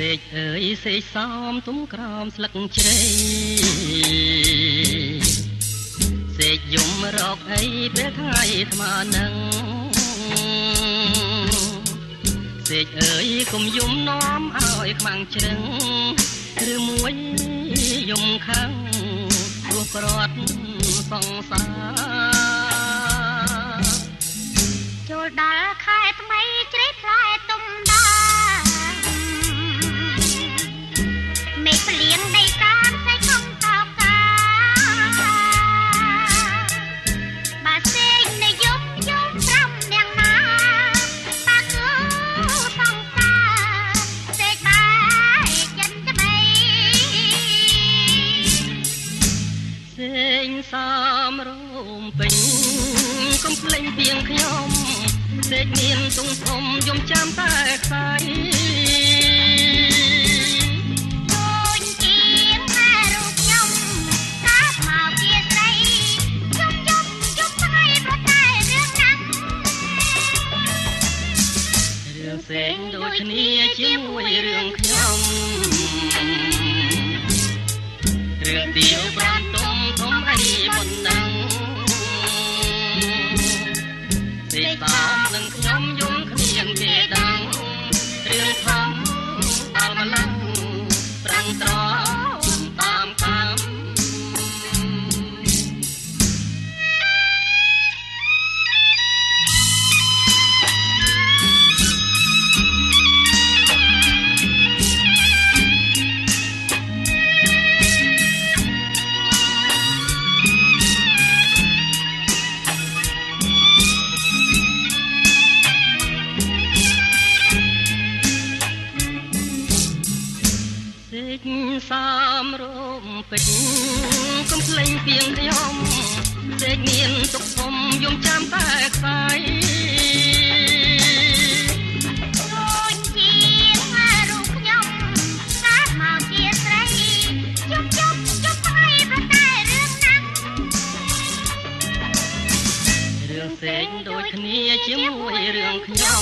សេកអើយសេកសោមទុំក្រោមស្លឹកជ្រៃសេកយំរកអីពេលថ្ងៃថ្មនឹងសេកអើយកុំយំនាំឲ្យខ្មាំងជ្រឹងឬមួយយំខាំងព្រោះប្រត់សង្សារចូលដល់ខែថ្មីជ្រៃផ្លែទុំដាមេឃលៀងដីកានស្អីខំតោកាបាសេងនៃយំប្រាំយ៉ាងណាតាគឺសង្សារសេកបាយចិនច្បីសេងសំរោមពេញកុំភ្លេចទៀងខ្ញុំសេកមានទុំធំយំចាំតែខ្សែសេងដូចគ្នាជាមួយរឿងខ្ញុំរឿងទៀវប្រាំទុំធំអីមុននឹងសេកតាមនឹងខ្ញុំយំគ្នាគេដឹងរឿងធំដល់ម្លឹងប្រាំងត្រង់តាមកម្មសំរោមពេជ្រកុំភ្លេចទៀងខ្ញុំសេកមានទុកធំយំចាំតែខ្សែដូចជារូបខ្ញុំកើតមកជាស្រីជប់ថ្ងៃប្រតែរឿងណាំរឿងសេកដូចគ្នាជាមួយរឿងខ្ញុំ